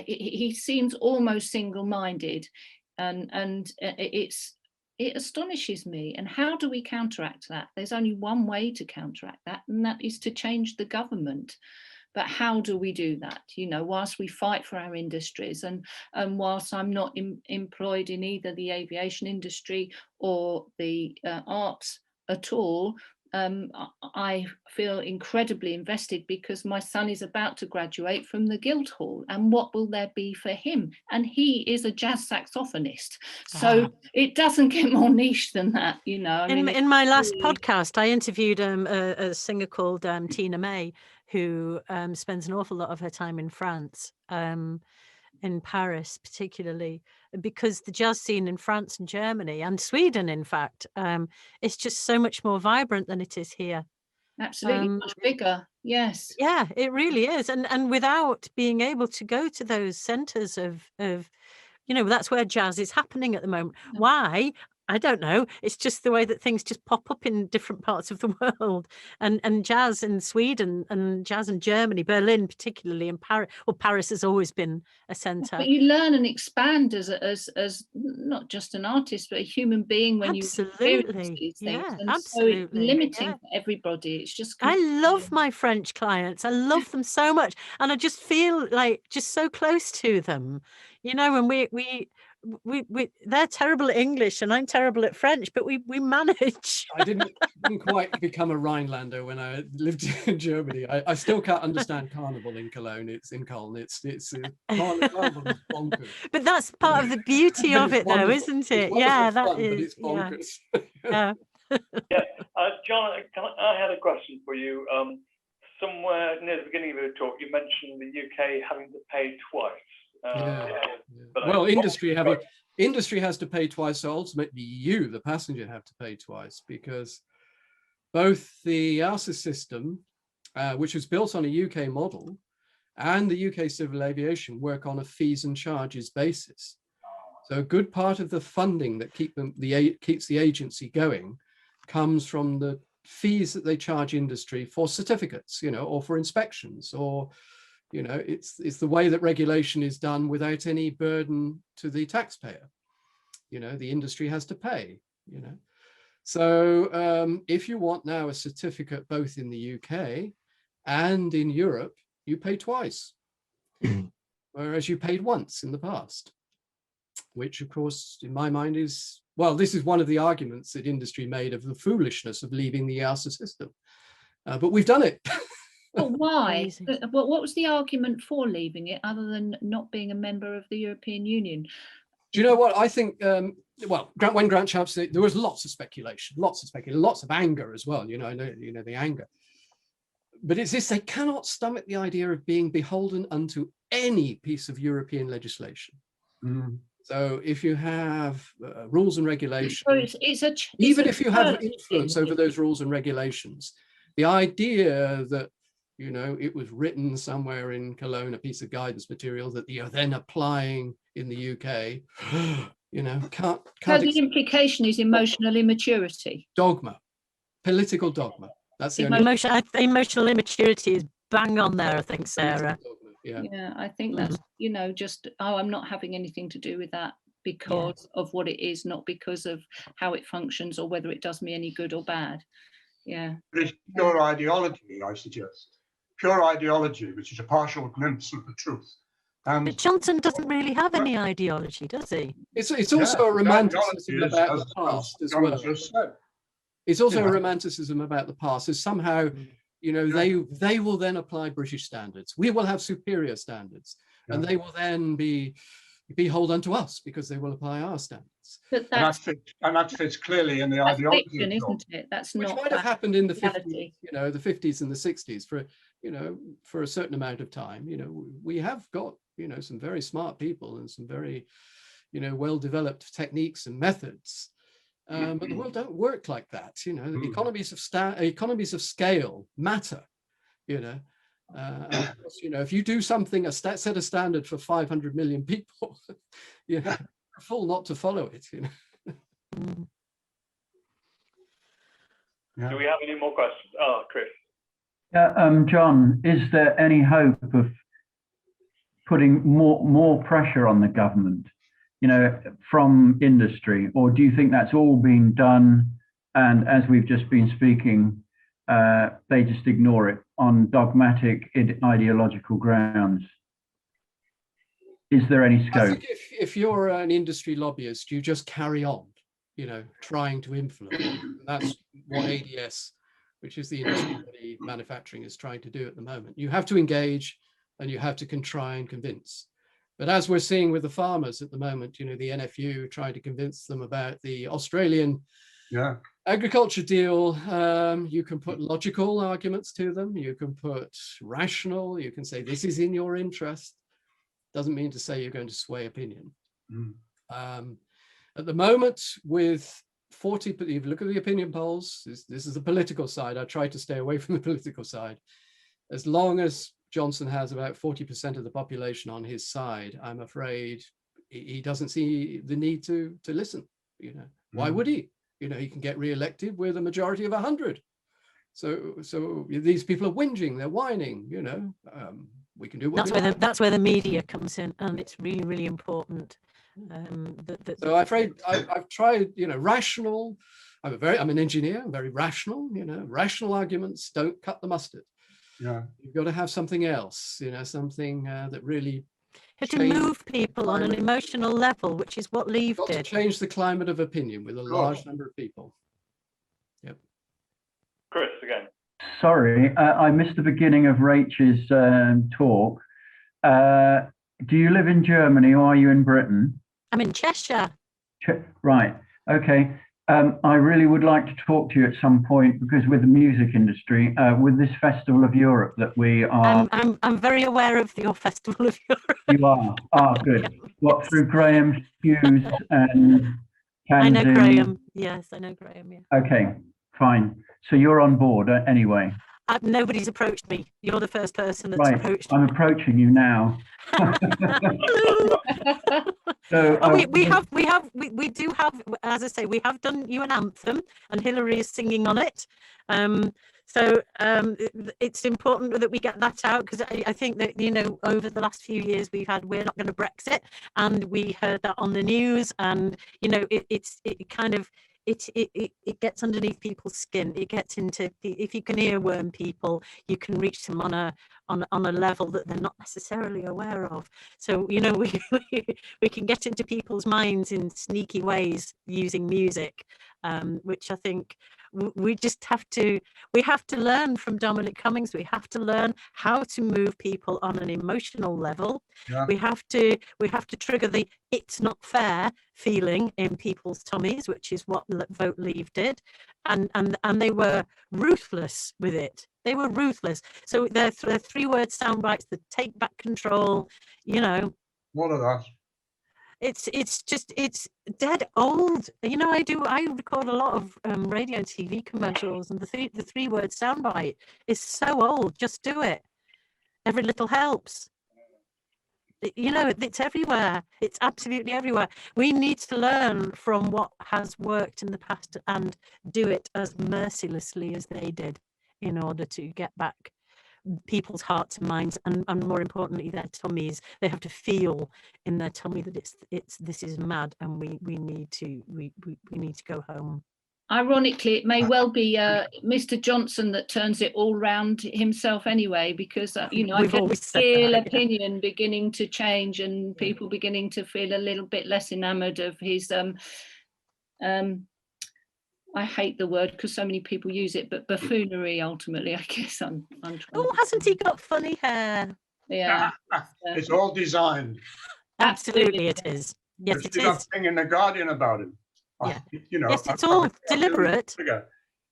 He seems almost single-minded, and it astonishes me. And how do we counteract that? There's only one way to counteract that, and that is to change the government. But how do we do that? You know, whilst we fight for our industries, and whilst I'm not employed in either the aviation industry or the arts at all, I feel incredibly invested because my son is about to graduate from the Guildhall, and what will there be for him? And he is a jazz saxophonist, so it doesn't get more niche than that, you know. I mean, in my last podcast, I interviewed a singer called Tina May, who spends an awful lot of her time in France, in Paris particularly, because the jazz scene in France and Germany and Sweden, in fact, is just so much more vibrant than it is here. Absolutely, much bigger. Yes. Yeah, it really is. And without being able to go to those centers of, you know, that's where jazz is happening at the moment. Why? I don't know. It's just the way that things just pop up in different parts of the world. And jazz in Sweden and jazz in Germany, Berlin particularly, and Paris. Well, Paris has always been a center. But you learn and expand as not just an artist, but a human being when you experience these things. Yeah, and absolutely. So it's limiting for everybody. It's just. I love my French clients. I love them so much, and I just feel like just so close to them, you know. And we they're terrible at English and I'm terrible at French, but we manage. I didn't quite become a Rhinelander when I lived in Germany. I still can't understand carnival in Cologne. It's in Cologne. It's carnival is bonkers. But that's part of the beauty of it, though, isn't it? Yeah, that fun, is. But it's bonkers. Yeah. Yeah, John, I had a question for you. Somewhere near the beginning of your talk, you mentioned the UK having to pay twice. Well, industry has to pay twice, so ultimately you, the passenger, have to pay twice, because both the ARSA system, which was built on a UK model, and the UK civil aviation work on a fees and charges basis. So a good part of the funding that keeps the agency going comes from the fees that they charge industry for certificates, you know, or for inspections, or, you know, it's the way that regulation is done without any burden to the taxpayer. You know, the industry has to pay, you know. So if you want now a certificate both in the UK and in Europe, you pay twice, whereas you paid once in the past, which of course, in my mind is, well, this is one of the arguments that industry made of the foolishness of leaving the EASA system. But we've done it. Well, why? What was the argument for leaving it other than not being a member of the European Union? Do you know what I think? Well, when Grant Sharp said, there was lots of speculation, lots of anger as well. You know, the anger. But it's this: they cannot stomach the idea of being beholden unto any piece of European legislation. Mm. So if you have rules and regulations, even if you have influence over those rules and regulations, the idea that, you know, it was written somewhere in Cologne, a piece of guidance material that you're then applying in the UK, you know, can't. So the implication is emotional immaturity. Dogma, political dogma. That's the only. Emotional immaturity is bang on there, I think, Sarah. Yeah, I think that's, you know, just, oh, I'm not having anything to do with that because of what it is, not because of how it functions or whether it does me any good or bad. Yeah. But it's pure ideology, I suggest. Pure ideology, which is a partial glimpse of the truth. But Johnson doesn't really have any ideology, does he? It's also a romanticism about the past as well. It's also a romanticism about the past, as somehow, you know, they will then apply British standards. We will have superior standards, and they will then be beholden to us because they will apply our standards. But that fits clearly in the ideology, fiction, isn't it? That's not. Which might have happened in the 50s, you know, the 50s and the 60s for, you know, for a certain amount of time. You know, we have got, you know, some very smart people and some very, you know, well-developed techniques and methods. But the world don't work like that, you know. Economies of scale matter, you know. And of course, you know, if you do something, set a standard for 500 million people, you know, you're full not to follow it, you know. Do we have any more questions? Oh, Chris. Yeah, John, is there any hope of putting more pressure on the government, you know, from industry, or do you think that's all been done, and as we've just been speaking, they just ignore it on dogmatic ideological grounds? Is there any I scope? think if you're an industry lobbyist, you just carry on, trying to influence. And that's what ADS, which is the industry body manufacturing, is trying to do at the moment. You have to engage and you have to try and convince. But as we're seeing with the farmers at the moment, the NFU trying to convince them about the Australian agriculture deal, you can put logical arguments to them, you can put rational, you can say this is in your interest. Doesn't mean to say you're going to sway opinion. At the moment, with 40, if you look at the opinion polls, this is the political side. I try to stay away from the political side. As long as Johnson has about 40% of the population on his side, I'm afraid he doesn't see the need to listen. Why would he? He can get re-elected with a majority of 100. So these people are whinging, they're whining. We can do what that's where the media comes in, and it's really, really important. So I'm afraid I've tried, rational. I'm an engineer. I'm very rational. Rational arguments don't cut the mustard. Yeah, you've got to have something else. Something that really had to move people on an emotional level, which is what Leave did. To change the climate of opinion with a large number of people. Yep. Chris again. Sorry, I missed the beginning of Rachel's talk. Do you live in Germany or are you in Britain? I'm in Cheshire. Right. Okay. I really would like to talk to you at some point, because with the music industry, with this Festival of Europe that we are... I'm very aware of your Festival of Europe. You are? Ah, good. Yeah. What, through Graham Hughes and Kanzi? I know Graham. Yes, I know Graham, yeah. Okay, fine. So you're on board anyway? Nobody's approached me. You're the first person that's approached me. I'm approaching you now. So we do have, as I say, we have done you an anthem, and Hillary is singing on it. So it's important that we get that out, because I think that over the last few years we're not going to Brexit, and we heard that on the news, and it gets underneath people's skin. It gets into, if you can earworm people, you can reach them on a level that they're not necessarily aware of. So we can get into people's minds in sneaky ways using music, which I think we have to learn from Dominic Cummings. We have to learn how to move people on an emotional level. Yeah. We have to trigger the "it's not fair" feeling in people's tummies, which is what Vote Leave did, and they were ruthless with it. They were ruthless. So they're 3-word sound bites that take back control. What are that? It's dead old. I record a lot of radio and TV commercials, and the 3-word soundbite is so old. Just do it. Every little helps. It's everywhere. It's absolutely everywhere. We need to learn from what has worked in the past and do it as mercilessly as they did, in order to get back people's hearts and minds, and more importantly their tummies. They have to feel in their tummy that this is mad, and we need to go home. Ironically, it may well be Mr. Johnson that turns it all round himself anyway, because I can feel opinion beginning to change, and people beginning to feel a little bit less enamoured of his I hate the word because so many people use it, but buffoonery, ultimately, I guess I'm trying. Oh, hasn't he got funny hair? Yeah. It's all designed. Absolutely it is. Yes, it is. That thing in The Guardian about him. Yeah. Yes, it's all deliberate.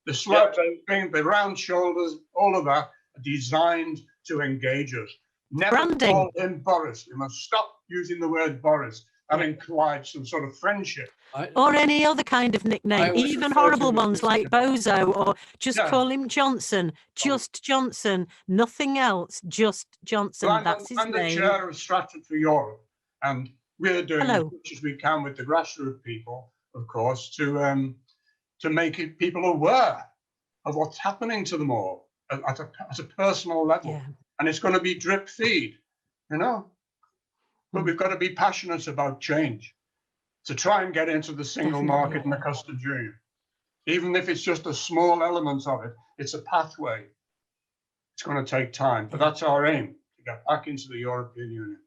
The slouch thing, the round shoulders, all of that are designed to engage us. Never call him Boris. You must stop using the word Boris. That implies some sort of friendship. Or any other kind of nickname, even horrible ones like Bozo, or just call him Johnson. Just Johnson, nothing else, just Johnson. Well, That's his name. I'm the chair of Strategy for Europe, and we're doing as much as we can with the grassroots people, of course, to make people aware of what's happening to them all at a personal level. Yeah. And it's going to be drip feed, But we've got to be passionate about change to try and get into the single market and the customs union. Even if it's just a small element of it, it's a pathway. It's going to take time, but that's our aim, to get back into the European Union.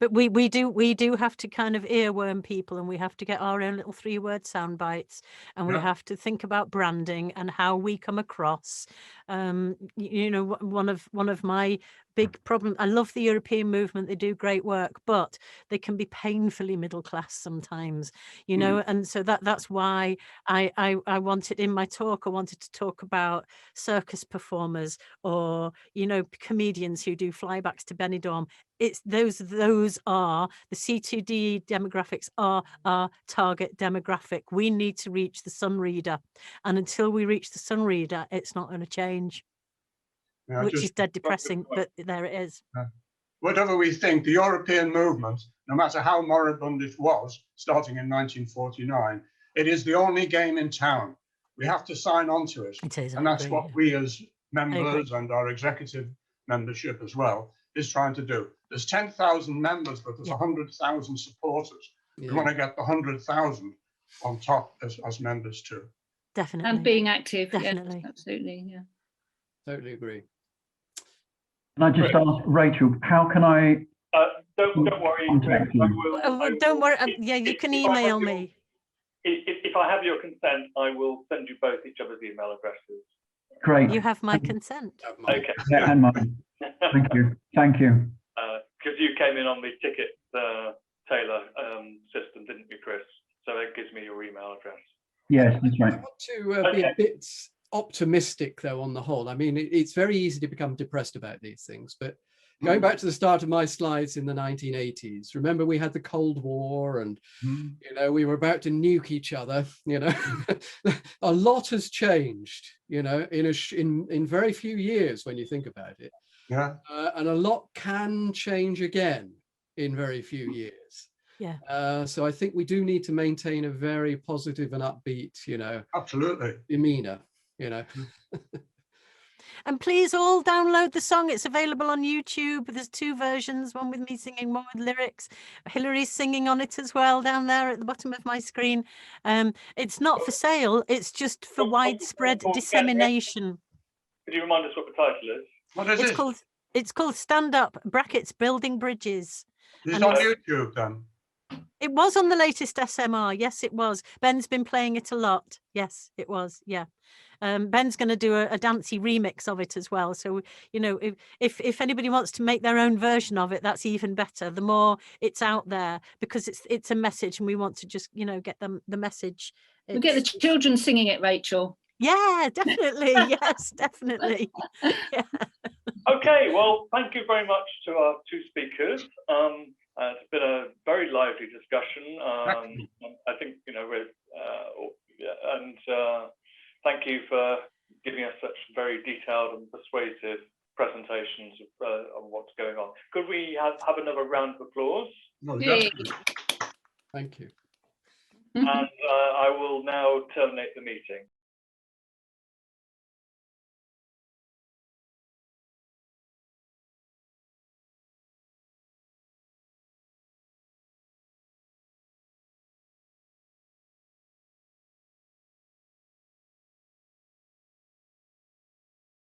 But we do have to kind of earworm people, and we have to get our own little 3-word sound bites, and we Yeah. have to think about branding and how we come across. You know, one of my big problems, I love the European movement, they do great work, but they can be painfully middle class sometimes, you know, and so that's why I wanted, in my talk, I wanted to talk about circus performers, or, you know, comedians who do flybacks to Benidorm. It's those are the C2D demographics, are our target demographic. We need to reach the sun reader, and until we reach the sun reader, it's not going to change. Yeah, Which just- is dead depressing, but there it is. Whatever we think, the European movement, no matter how moribund it was, starting in 1949, it is the only game in town. We have to sign on to it. It is, And I that's agree, what yeah. we as members and our executive membership as well is trying to do. There's 10,000 members, but there's 100,000 supporters. We want to get the 100,000 on top as members too. Definitely. And being active. Definitely. Yes, absolutely. Yeah. Totally agree. Can I just ask Rachel, how can I Don't worry. contact you? Don't worry. Yeah, you can email me. If I have your consent, I will send you both each other's email addresses. Great. You have my consent. Okay. Yeah, and mine. Thank you. Thank you. Because you came in on the ticket Taylor system, didn't you, Chris? So that gives me your email address. Yes, that's I right. want to be a bit optimistic, though, on the whole. I mean, it's very easy to become depressed about these things, but going back to the start of my slides in the 1980s, remember we had the Cold War, and you know, we were about to nuke each other. You know, a lot has changed, you know, in very few years when you think about it. Yeah. And a lot can change again in very few years. Yeah. So I think we do need to maintain a very positive and upbeat, you know, absolutely demeanor, you know. And please all download the song. It's available on YouTube. There's 2 versions, one with me singing, one with lyrics. Hillary's singing on it as well down there at the bottom of my screen. It's not for sale. It's just for widespread dissemination. Could you remind us what the title is? What is it? It's called Stand Up, brackets, Building Bridges. It's on YouTube then? It was on the latest SMR. Yes, it was. Ben's been playing it a lot. Yes, it was. Yeah. Ben's going to do a dancey remix of it as well. So, you know, if anybody wants to make their own version of it, that's even better. The more it's out there, because it's a message, and we want to just, you know, get them the message. We get the children singing it, Rachel. Yeah, definitely. Yes, definitely. Yeah. Okay, well, thank you very much to our 2 speakers. It's been a very lively discussion. I think, you know, thank you for giving us such very detailed and persuasive presentations on what's going on. Could we have another round of applause? No, Thank you. And I will now terminate the meeting.